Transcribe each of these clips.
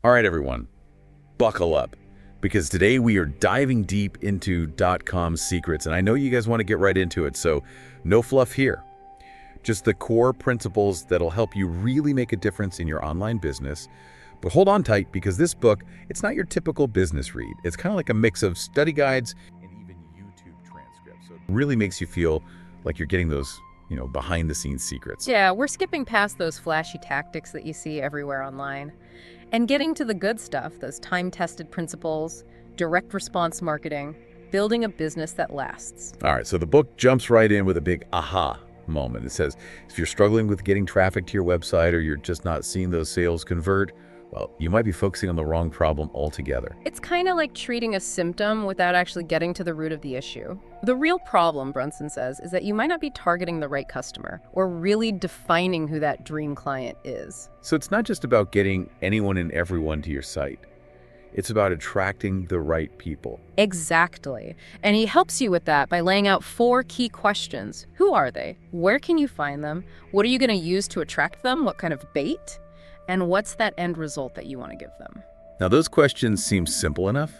All right, everyone, buckle up, because today we are diving deep into Dotcom Secrets, and I know you guys want to get right into it, so no fluff here. Just the core principles that'll help you really make a difference in your online business. But hold on tight, because this book, it's not your typical business read. It's kind of like a mix of study guides and even YouTube transcripts. So it really makes you feel like you're getting those, behind-the-scenes secrets. Yeah, we're skipping past those flashy tactics that you see everywhere online and getting to the good stuff, those time-tested principles, direct response marketing, building a business that lasts. All right, so the book jumps right in with a big aha moment. It says, if you're struggling with getting traffic to your website or you're just not seeing those sales convert, well, you might be focusing on the wrong problem altogether. It's kind of like treating a symptom without actually getting to the root of the issue. The real problem, Brunson says, is that you might not be targeting the right customer or really defining who that dream client is. So it's not just about getting anyone and everyone to your site. It's about attracting the right people. Exactly. And he helps you with that by laying out 4 key questions. Who are they? Where can you find them? What are you going to use to attract them? What kind of bait? And what's that end result that you want to give them? Now, those questions seem simple enough,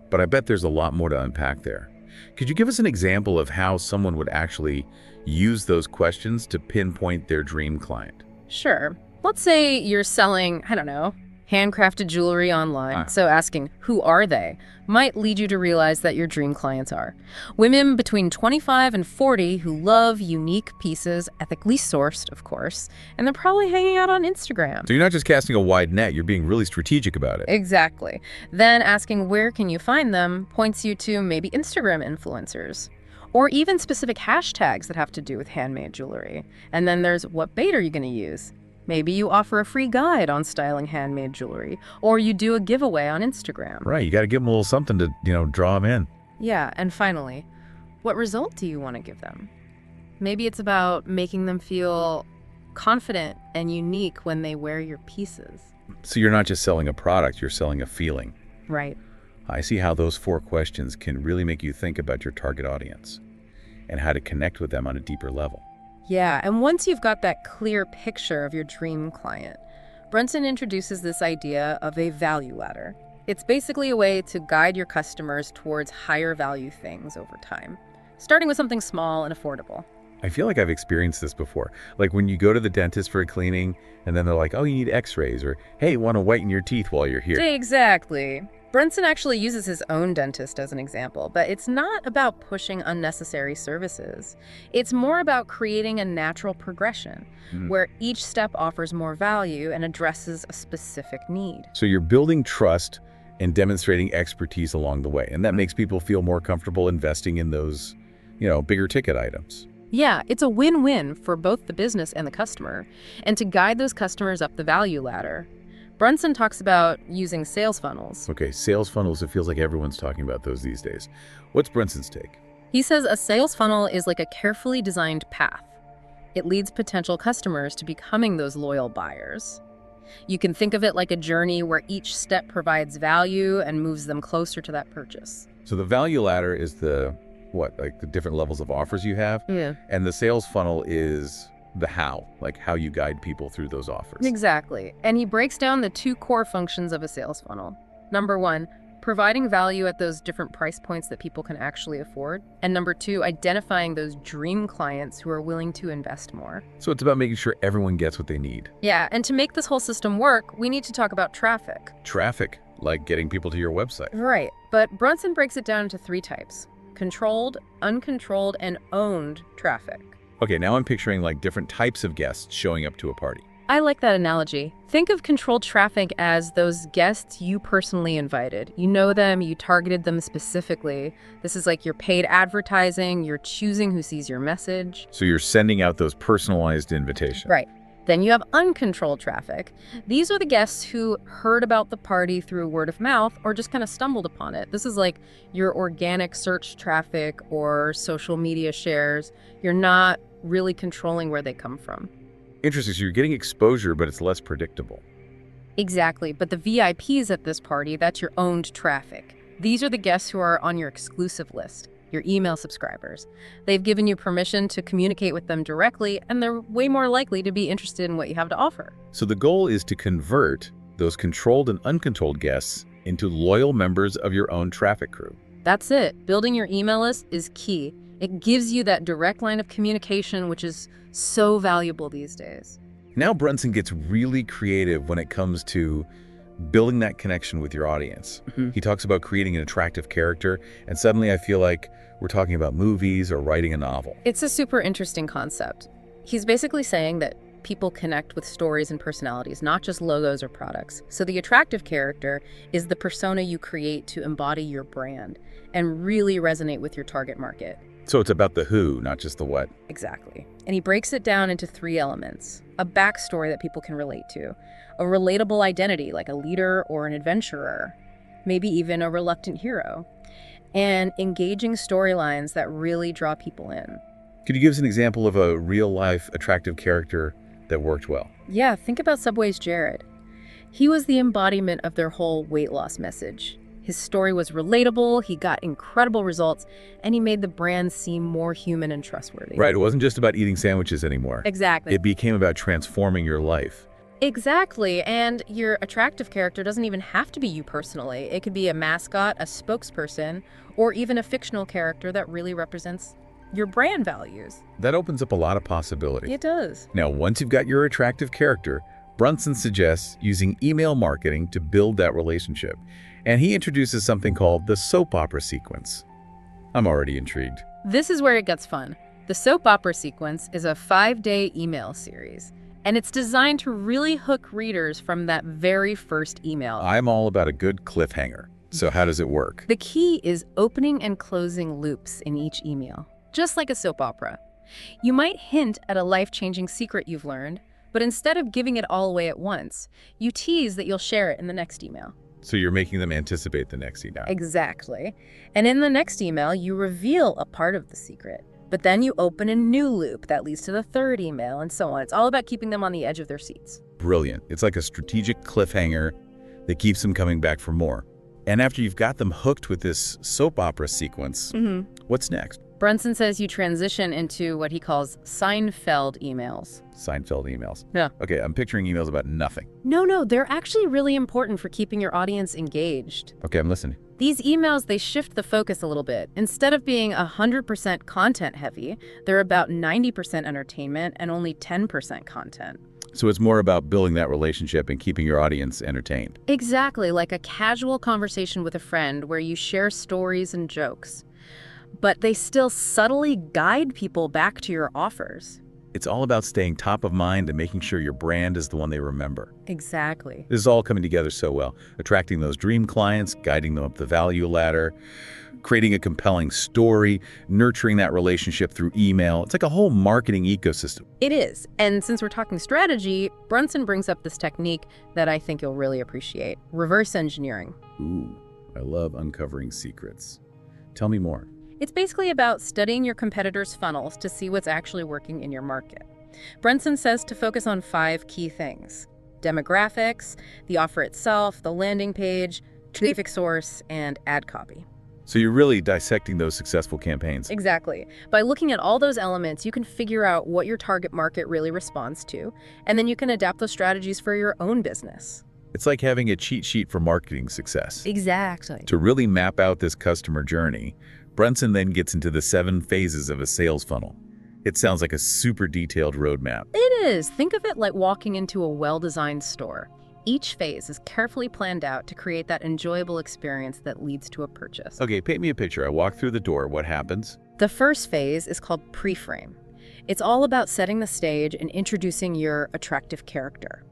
but I bet there's a lot more to unpack there. Could you give us an example of how someone would actually use those questions to pinpoint their dream client? Sure. Let's say you're selling, handcrafted jewelry online. So asking, who are they, might lead you to realize that your dream clients are women between 25 and 40 who love unique pieces, ethically sourced, of course, and they're probably hanging out on Instagram. So you're not just casting a wide net, you're being really strategic about it. Exactly. Then asking where can you find them points you to maybe Instagram influencers, or even specific hashtags that have to do with handmade jewelry. And then there's what bait are you going to use? Maybe you offer a free guide on styling handmade jewelry, or you do a giveaway on Instagram. Right, you got to give them a little something to, draw them in. Yeah, and finally, what result do you want to give them? Maybe it's about making them feel confident and unique when they wear your pieces. So you're not just selling a product, you're selling a feeling. Right. I see how those 4 questions can really make you think about your target audience and how to connect with them on a deeper level. Yeah, and once you've got that clear picture of your dream client, Brunson introduces this idea of a value ladder. It's basically a way to guide your customers towards higher value things over time, starting with something small and affordable. I feel like I've experienced this before. Like when you go to the dentist for a cleaning and then they're like, oh, you need x-rays, or hey, want to whiten your teeth while you're here. Exactly. Brunson actually uses his own dentist as an example, but it's not about pushing unnecessary services. It's more about creating a natural progression where each step offers more value and addresses a specific need. So you're building trust and demonstrating expertise along the way, and that makes people feel more comfortable investing in those, bigger ticket items. Yeah, it's a win-win for both the business and the customer, and to guide those customers up the value ladder. Brunson talks about using sales funnels. Okay, sales funnels, it feels like everyone's talking about those these days. What's Brunson's take? He says a sales funnel is like a carefully designed path. It leads potential customers to becoming those loyal buyers. You can think of it like a journey where each step provides value and moves them closer to that purchase. So the value ladder is the different levels of offers you have? Yeah. And the sales funnel is the how, like how you guide people through those offers. Exactly. And he breaks down the 2 core functions of a sales funnel. Number 1, providing value at those different price points that people can actually afford. And number 2, identifying those dream clients who are willing to invest more. So it's about making sure everyone gets what they need. Yeah, and to make this whole system work, we need to talk about traffic. Traffic, like getting people to your website. Right, but Brunson breaks it down into 3 types: controlled, uncontrolled, and owned traffic. Okay, now I'm picturing like different types of guests showing up to a party. I like that analogy. Think of controlled traffic as those guests you personally invited. You know them, you targeted them specifically. This is like your paid advertising, you're choosing who sees your message. So you're sending out those personalized invitations. Right. Then you have uncontrolled traffic. These are the guests who heard about the party through word of mouth or just kind of stumbled upon it. This is like your organic search traffic or social media shares. You're not really controlling where they come from. Interesting. So you're getting exposure, but it's less predictable. Exactly. But the VIPs at this party, that's your owned traffic. These are the guests who are on your exclusive list. your email subscribers. They've given you permission to communicate with them directly, and they're way more likely to be interested in what you have to offer. So the goal is to convert those controlled and uncontrolled guests into loyal members of your own traffic crew. That's it. Building your email list is key. It gives you that direct line of communication, which is so valuable these days. Now Brunson gets really creative when it comes to building that connection with your audience. He talks about creating an attractive character, and suddenly I feel like we're talking about movies or writing a novel. It's a super interesting concept. He's basically saying that people connect with stories and personalities, not just logos or products. So the attractive character is the persona you create to embody your brand and really resonate with your target market. So it's about the who, not just the what. Exactly. And he breaks it down into 3 elements: a backstory that people can relate to, a relatable identity like a leader or an adventurer, maybe even a reluctant hero, and engaging storylines that really draw people in. Could you give us an example of a real-life attractive character that worked well? Yeah, think about Subway's Jared. He was the embodiment of their whole weight loss message. His story was relatable, he got incredible results, and he made the brand seem more human and trustworthy. Right, it wasn't just about eating sandwiches anymore. Exactly. It became about transforming your life. Exactly, and your attractive character doesn't even have to be you personally. It could be a mascot, a spokesperson, or even a fictional character that really represents your brand values. That opens up a lot of possibility. It does. Now, once you've got your attractive character, Brunson suggests using email marketing to build that relationship. And he introduces something called the soap opera sequence. I'm already intrigued. This is where it gets fun. The soap opera sequence is a 5-day email series, and it's designed to really hook readers from that very first email. I'm all about a good cliffhanger. So how does it work? The key is opening and closing loops in each email, just like a soap opera. You might hint at a life-changing secret you've learned, but instead of giving it all away at once, you tease that you'll share it in the next email. So you're making them anticipate the next email. Exactly. And in the next email, you reveal a part of the secret. But then you open a new loop that leads to the 3rd email, and so on. It's all about keeping them on the edge of their seats. Brilliant. It's like a strategic cliffhanger that keeps them coming back for more. And after you've got them hooked with this soap opera sequence, what's next? Brunson says you transition into what he calls Seinfeld emails. Seinfeld emails. Yeah. Okay, I'm picturing emails about nothing. No, they're actually really important for keeping your audience engaged. Okay, I'm listening. These emails, they shift the focus a little bit. Instead of being 100% content heavy, they're about 90% entertainment and only 10% content. So it's more about building that relationship and keeping your audience entertained. Exactly, like a casual conversation with a friend where you share stories and jokes. But they still subtly guide people back to your offers. It's all about staying top of mind and making sure your brand is the one they remember. Exactly. This is all coming together so well. Attracting those dream clients, guiding them up the value ladder, creating a compelling story, nurturing that relationship through email. It's like a whole marketing ecosystem. It is. And since we're talking strategy, Brunson brings up this technique that I think you'll really appreciate: reverse engineering. Ooh, I love uncovering secrets. Tell me more. It's basically about studying your competitors' funnels to see what's actually working in your market. Brunson says to focus on 5 key things: demographics, the offer itself, the landing page, traffic source, and ad copy. So you're really dissecting those successful campaigns. Exactly. By looking at all those elements, you can figure out what your target market really responds to, and then you can adapt those strategies for your own business. It's like having a cheat sheet for marketing success. Exactly. To really map out this customer journey, Brunson then gets into the 7 phases of a sales funnel. It sounds like a super detailed roadmap. It is. Think of it like walking into a well-designed store. Each phase is carefully planned out to create that enjoyable experience that leads to a purchase. Okay, paint me a picture. I walk through the door. What happens? The first phase is called pre-frame. It's all about setting the stage and introducing your attractive character.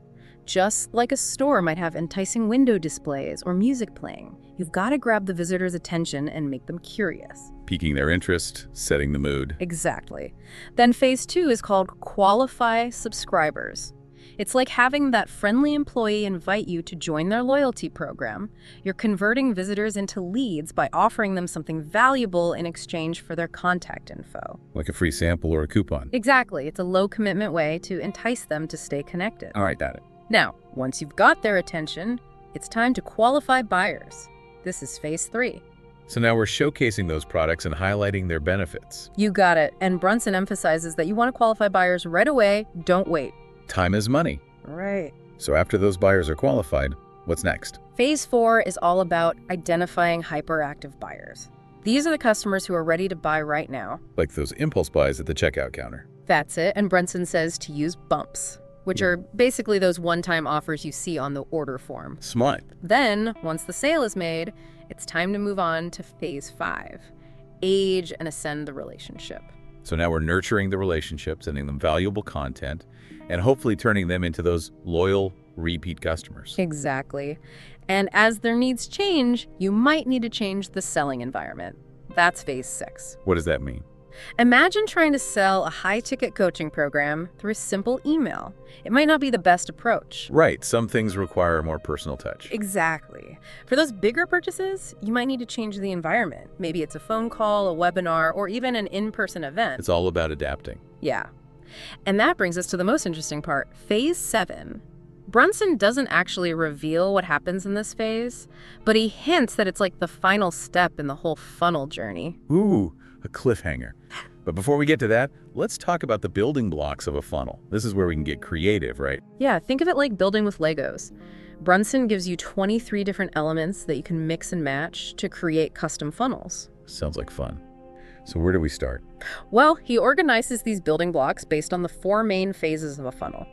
Just like a store might have enticing window displays or music playing, you've got to grab the visitor's attention and make them curious. Piquing their interest, setting the mood. Exactly. Then phase 2 is called qualify subscribers. It's like having that friendly employee invite you to join their loyalty program. You're converting visitors into leads by offering them something valuable in exchange for their contact info. Like a free sample or a coupon. Exactly. It's a low-commitment way to entice them to stay connected. All right, got it. Now, once you've got their attention, it's time to qualify buyers. This is phase 3. So now we're showcasing those products and highlighting their benefits. You got it. And Brunson emphasizes that you want to qualify buyers right away. Don't wait. Time is money. Right. So after those buyers are qualified, What's next? Phase 4 is all about identifying hyperactive buyers. These are the customers who are ready to buy right now. Like those impulse buys at the checkout counter. That's it, and Brunson says to use bumps, which are basically those one-time offers you see on the order form. Smart. Then, once the sale is made, it's time to move on to phase 5, age and ascend the relationship. So now we're nurturing the relationship, sending them valuable content, and hopefully turning them into those loyal, repeat customers. Exactly. And as their needs change, you might need to change the selling environment. That's phase 6. What does that mean? Imagine trying to sell a high-ticket coaching program through a simple email. It might not be the best approach. Right. Some things require a more personal touch. Exactly. For those bigger purchases, you might need to change the environment. Maybe it's a phone call, a webinar, or even an in-person event. It's all about adapting. Yeah. And that brings us to the most interesting part, phase 7. Brunson doesn't actually reveal what happens in this phase, but he hints that it's like the final step in the whole funnel journey. Ooh, a cliffhanger. But before we get to that, let's talk about the building blocks of a funnel. This is where we can get creative, right? Yeah, think of it like building with Legos. Brunson gives you 23 different elements that you can mix and match to create custom funnels. Sounds like fun. So where do we start? Well, he organizes these building blocks based on the 4 main phases of a funnel: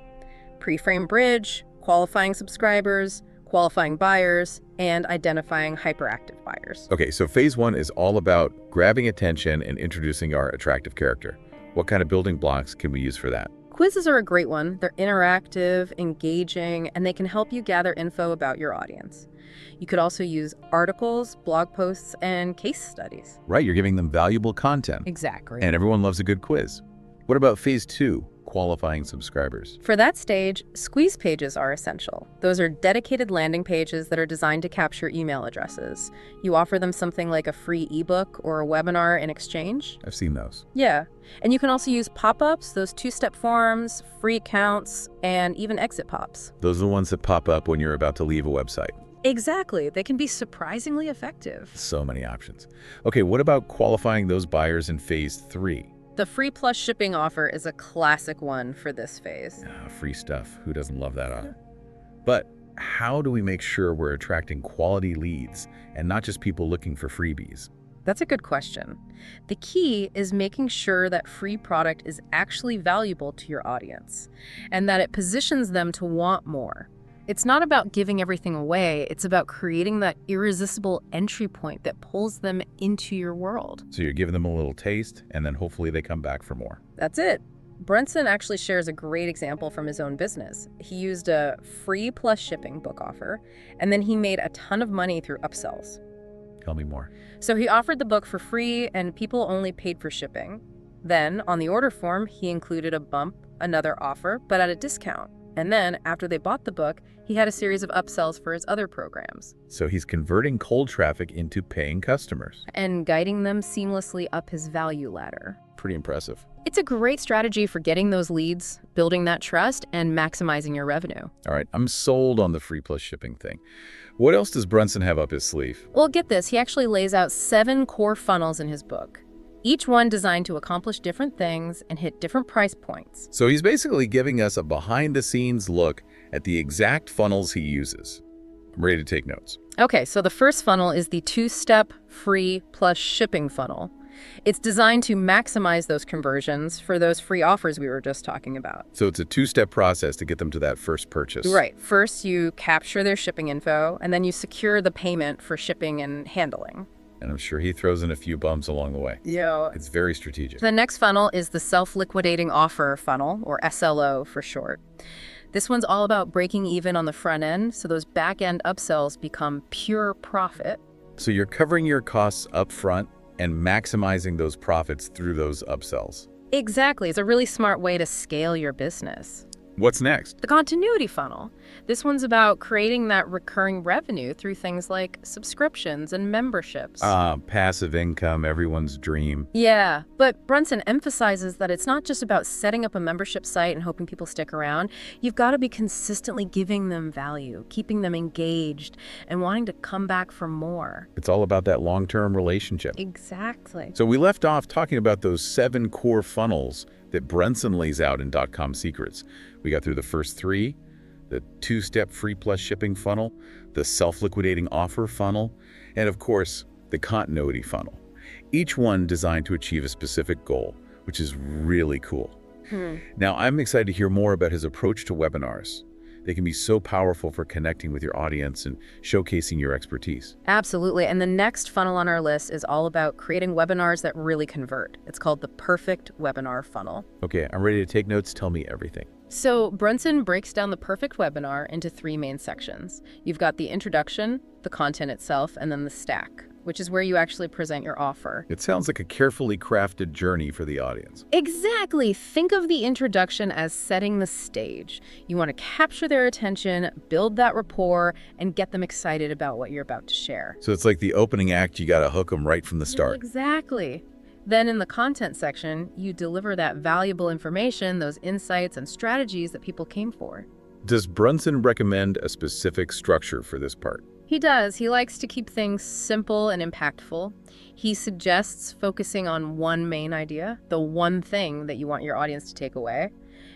pre-frame bridge, qualifying subscribers, qualifying buyers, and identifying hyperactive buyers. Okay, so phase 1 is all about grabbing attention and introducing our attractive character. What kind of building blocks can we use for that? Quizzes are a great one. They're interactive, engaging, and they can help you gather info about your audience. You could also use articles, blog posts, and case studies. Right, you're giving them valuable content. Exactly. And everyone loves a good quiz. What about phase 2, qualifying subscribers? For that stage, squeeze pages are essential. Those are dedicated landing pages that are designed to capture email addresses. You offer them something like a free ebook or a webinar in exchange. I've seen those. Yeah, and you can also use pop-ups, those 2-step forms, free accounts, and even exit pops. Those are the ones that pop up when you're about to leave a website. Exactly. They can be surprisingly effective. So many options. Okay, what about qualifying those buyers in phase 3? The free plus shipping offer is a classic one for this phase. Free stuff. Who doesn't love that? But how do we make sure we're attracting quality leads and not just people looking for freebies? That's a good question. The key is making sure that free product is actually valuable to your audience and that it positions them to want more. It's not about giving everything away. It's about creating that irresistible entry point that pulls them into your world. So you're giving them a little taste, and then hopefully they come back for more. That's it. Brunson actually shares a great example from his own business. He used a free plus shipping book offer, and then he made a ton of money through upsells. Tell me more. So he offered the book for free, and people only paid for shipping. Then, on the order form, he included a bump, another offer, but at a discount. And then, after they bought the book, he had a series of upsells for his other programs. So he's converting cold traffic into paying customers. And guiding them seamlessly up his value ladder. Pretty impressive. It's a great strategy for getting those leads, building that trust, and maximizing your revenue. All right, I'm sold on the free plus shipping thing. What else does Brunson have up his sleeve? Well, get this, he actually lays out 7 core funnels in his book. Each one designed to accomplish different things and hit different price points. So he's basically giving us a behind-the-scenes look at the exact funnels he uses. I'm ready to take notes. Okay, so the first funnel is the 2-step free plus shipping funnel. It's designed to maximize those conversions for those free offers we were just talking about. So it's a 2-step process to get them to that first purchase. Right. First, you capture their shipping info, and then you secure the payment for shipping and handling. And I'm sure he throws in a few bumps along the way. Yeah. It's very strategic. The next funnel is the self-liquidating offer funnel, or SLO for short. This one's all about breaking even on the front end, so those back-end upsells become pure profit. So you're covering your costs up front and maximizing those profits through those upsells. Exactly. It's a really smart way to scale your business. What's next? The continuity funnel. This one's about creating that recurring revenue through things like subscriptions and memberships. Passive income, everyone's dream. Yeah, but Brunson emphasizes that it's not just about setting up a membership site and hoping people stick around. You've got to be consistently giving them value, keeping them engaged, and wanting to come back for more. It's all about that long-term relationship. Exactly. So we left off talking about those 7 core funnels that Brunson lays out in Dotcom Secrets. We got through the first 3, the two-step free plus shipping funnel, the self-liquidating offer funnel, and of course, the continuity funnel. Each one designed to achieve a specific goal, which is really cool. Now, I'm excited to hear more about his approach to webinars. They can be so powerful for connecting with your audience and showcasing your expertise. Absolutely. And the next funnel on our list is all about creating webinars that really convert. It's called the perfect webinar funnel. Okay, I'm ready to take notes. Tell me everything. So Brunson breaks down the perfect webinar into 3 main sections. You've got the introduction, the content itself, and then the stack, which is where you actually present your offer. It sounds like a carefully crafted journey for the audience. Exactly. Think of the introduction as setting the stage. You want to capture their attention, build that rapport, and get them excited about what you're about to share. So it's like the opening act, you got to hook them right from the start. Exactly. Then in the content section, you deliver that valuable information, those insights and strategies that people came for. Does Brunson recommend a specific structure for this part? He does. He likes to keep things simple and impactful. He suggests focusing on one main idea, the one thing that you want your audience to take away,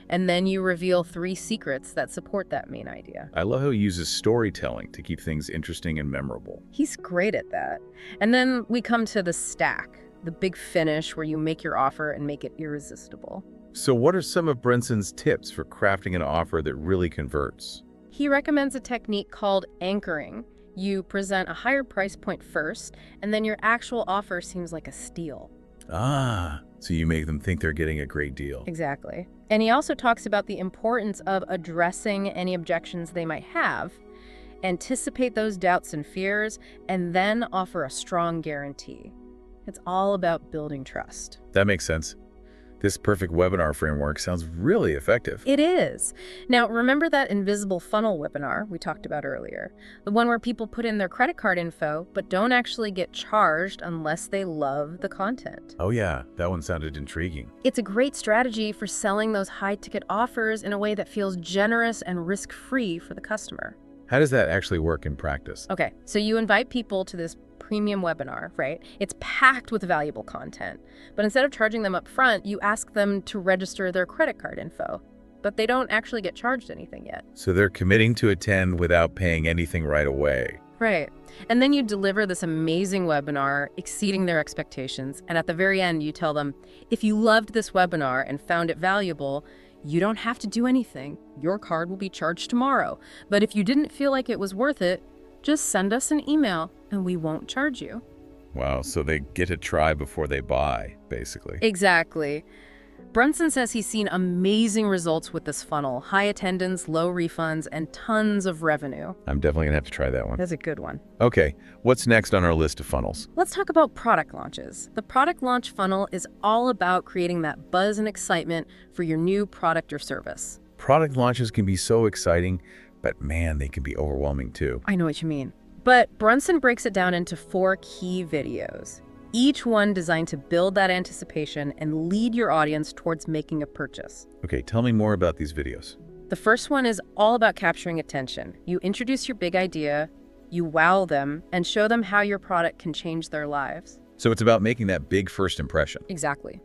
and then you reveal 3 secrets that support that main idea. I love how he uses storytelling to keep things interesting and memorable. He's great at that. And then we come to the stack, the big finish where you make your offer and make it irresistible. So what are some of Brunson's tips for crafting an offer that really converts? He recommends a technique called anchoring. You present a higher price point first, and then your actual offer seems like a steal. Ah, so you make them think they're getting a great deal. Exactly. And he also talks about the importance of addressing any objections they might have, anticipate those doubts and fears, and then offer a strong guarantee. It's all about building trust. That makes sense. This perfect webinar framework sounds really effective. It is. Now, remember that invisible funnel webinar we talked about earlier? The one where people put in their credit card info, but don't actually get charged unless they love the content. Oh yeah, that one sounded intriguing. It's a great strategy for selling those high-ticket offers in a way that feels generous and risk-free for the customer. How does that actually work in practice? Okay, so you invite people to this premium webinar, right? It's packed with valuable content. But instead of charging them up front, you ask them to register their credit card info. But they don't actually get charged anything yet. So they're committing to attend without paying anything right away. Right. And then you deliver this amazing webinar, exceeding their expectations. And at the very end, you tell them, if you loved this webinar and found it valuable, you don't have to do anything. Your card will be charged tomorrow. But if you didn't feel like it was worth it, just send us an email and we won't charge you. Wow, so they get to try before they buy, basically. Exactly. Brunson says he's seen amazing results with this funnel. High attendance, low refunds, and tons of revenue. I'm definitely gonna have to try that one. That's a good one. Okay, what's next on our list of funnels? Let's talk about product launches. The product launch funnel is all about creating that buzz and excitement for your new product or service. Product launches can be so exciting, but man, they can be overwhelming too. I know what you mean. But Brunson breaks it down into 4 key videos, each one designed to build that anticipation and lead your audience towards making a purchase. Okay, tell me more about these videos. The first one is all about capturing attention. You introduce your big idea, you wow them, and show them how your product can change their lives. So it's about making that big first impression. Exactly.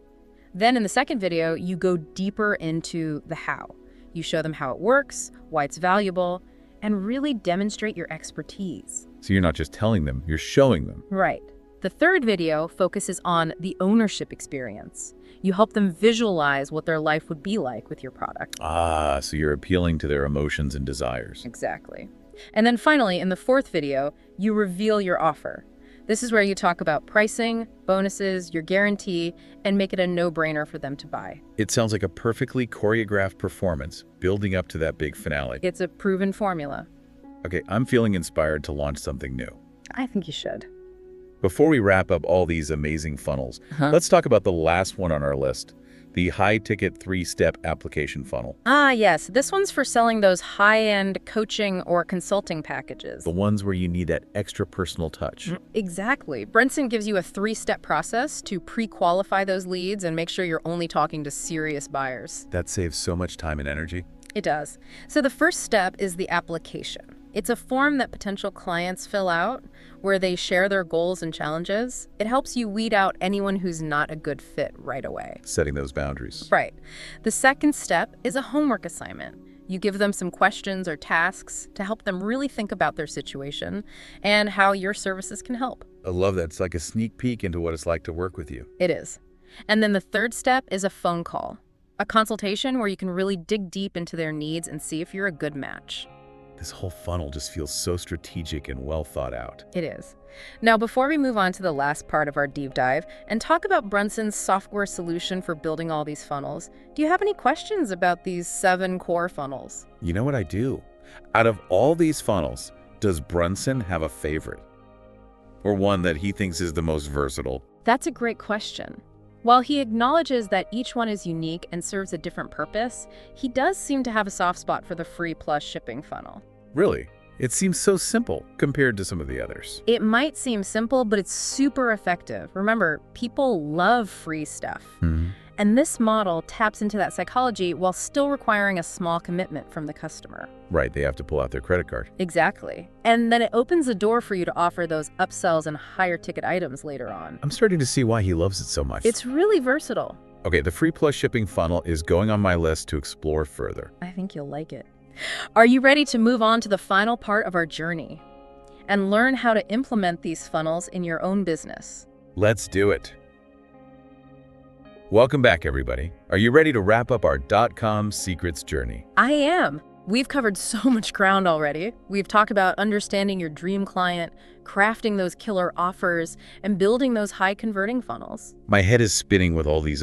Then in the second video, you go deeper into the how. You show them how it works, why it's valuable, and really demonstrate your expertise. So you're not just telling them, you're showing them. Right. The third video focuses on the ownership experience. You help them visualize what their life would be like with your product. Ah, so you're appealing to their emotions and desires. Exactly. And then finally, in the fourth video, you reveal your offer. This is where you talk about pricing, bonuses, your guarantee, and make it a no-brainer for them to buy. It sounds like a perfectly choreographed performance building up to that big finale. It's a proven formula. Okay, I'm feeling inspired to launch something new. I think you should. Before we wrap up all these amazing funnels, let's talk about the last one on our list, the high-ticket 3-step application funnel. Ah, yes. This one's for selling those high-end coaching or consulting packages. The ones where you need that extra personal touch. Exactly. Brunson gives you a 3-step process to pre-qualify those leads and make sure you're only talking to serious buyers. That saves so much time and energy. It does. So the first step is the application. It's a form that potential clients fill out where they share their goals and challenges. It helps you weed out anyone who's not a good fit right away. Setting those boundaries. Right. The second step is a homework assignment. You give them some questions or tasks to help them really think about their situation and how your services can help. I love that. It's like a sneak peek into what it's like to work with you. It is. And then the third step is a phone call, a consultation where you can really dig deep into their needs and see if you're a good match. This whole funnel just feels so strategic and well thought out. It is. Now, before we move on to the last part of our deep dive and talk about Brunson's software solution for building all these funnels, do you have any questions about these 7 core funnels? You know what I do? Out of all these funnels, does Brunson have a favorite? Or one that he thinks is the most versatile? That's a great question. While he acknowledges that each one is unique and serves a different purpose, he does seem to have a soft spot for the free plus shipping funnel. Really? It seems so simple compared to some of the others. It might seem simple, but it's super effective. Remember, people love free stuff. And this model taps into that psychology while still requiring a small commitment from the customer. Right, they have to pull out their credit card. Exactly. And then it opens the door for you to offer those upsells and higher ticket items later on. I'm starting to see why he loves it so much. It's really versatile. Okay, the free plus shipping funnel is going on my list to explore further. I think you'll like it. Are you ready to move on to the final part of our journey and learn how to implement these funnels in your own business? Let's do it. Welcome back, everybody. Are you ready to wrap up our Dotcom Secrets journey? I am. We've covered so much ground already. We've talked about understanding your dream client, crafting those killer offers, and building those high-converting funnels. My head is spinning with all these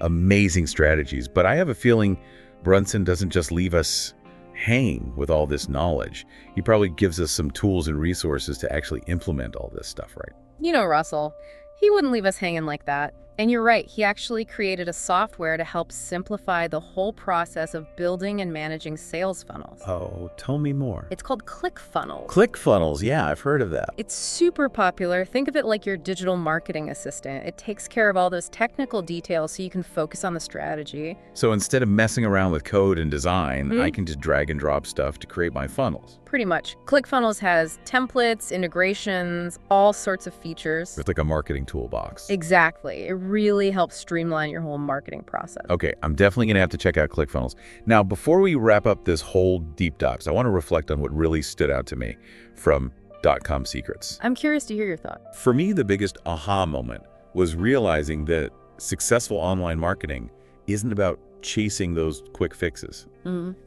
amazing strategies, but I have a feeling Brunson doesn't just leave us hanging with all this knowledge. He probably gives us some tools and resources to actually implement all this stuff, right? You know, Russell, he wouldn't leave us hanging like that. And you're right, he actually created a software to help simplify the whole process of building and managing sales funnels. Oh, tell me more. It's called ClickFunnels. ClickFunnels, yeah, I've heard of that. It's super popular. Think of it like your digital marketing assistant. It takes care of all those technical details so you can focus on the strategy. So instead of messing around with code and design, I can just drag and drop stuff to create my funnels. Pretty much. ClickFunnels has templates, integrations, all sorts of features. It's like a marketing toolbox. Exactly. It really helps streamline your whole marketing process. Okay, I'm definitely going to have to check out ClickFunnels. Now, before we wrap up this whole deep dive, I want to reflect on what really stood out to me from Dotcom Secrets. I'm curious to hear your thoughts. For me, the biggest aha moment was realizing that successful online marketing isn't about chasing those quick fixes.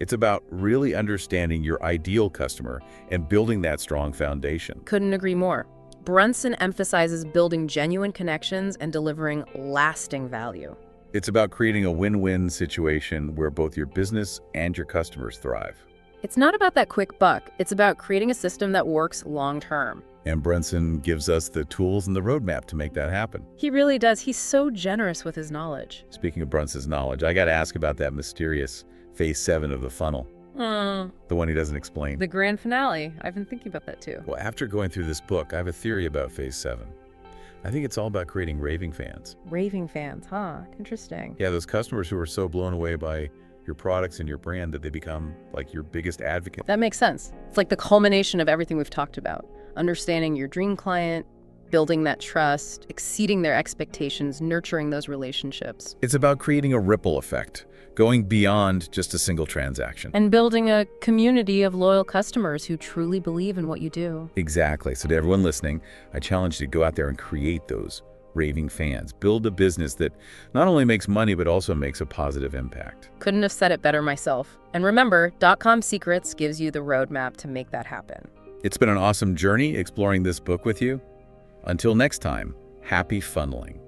It's about really understanding your ideal customer and building that strong foundation. Couldn't agree more. Brunson emphasizes building genuine connections and delivering lasting value. It's about creating a win-win situation where both your business and your customers thrive. It's not about that quick buck. It's about creating a system that works long-term. And Brunson gives us the tools and the roadmap to make that happen. He really does. He's so generous with his knowledge. Speaking of Brunson's knowledge, I got to ask about that mysterious phase 7 of the funnel. The one he doesn't explain. The grand finale. I've been thinking about that too. Well, after going through this book, I have a theory about phase 7. I think it's all about creating raving fans. Raving fans, huh? Interesting. Yeah, those customers who are so blown away by your products and your brand that they become like your biggest advocate. That makes sense. It's like the culmination of everything we've talked about. Understanding your dream client, building that trust, exceeding their expectations, nurturing those relationships. It's about creating a ripple effect, going beyond just a single transaction. And building a community of loyal customers who truly believe in what you do. Exactly. So to everyone listening, I challenge you to go out there and create those raving fans. Build a business that not only makes money, but also makes a positive impact. Couldn't have said it better myself. And remember, Dotcom Secrets gives you the roadmap to make that happen. It's been an awesome journey exploring this book with you. Until next time, happy funneling.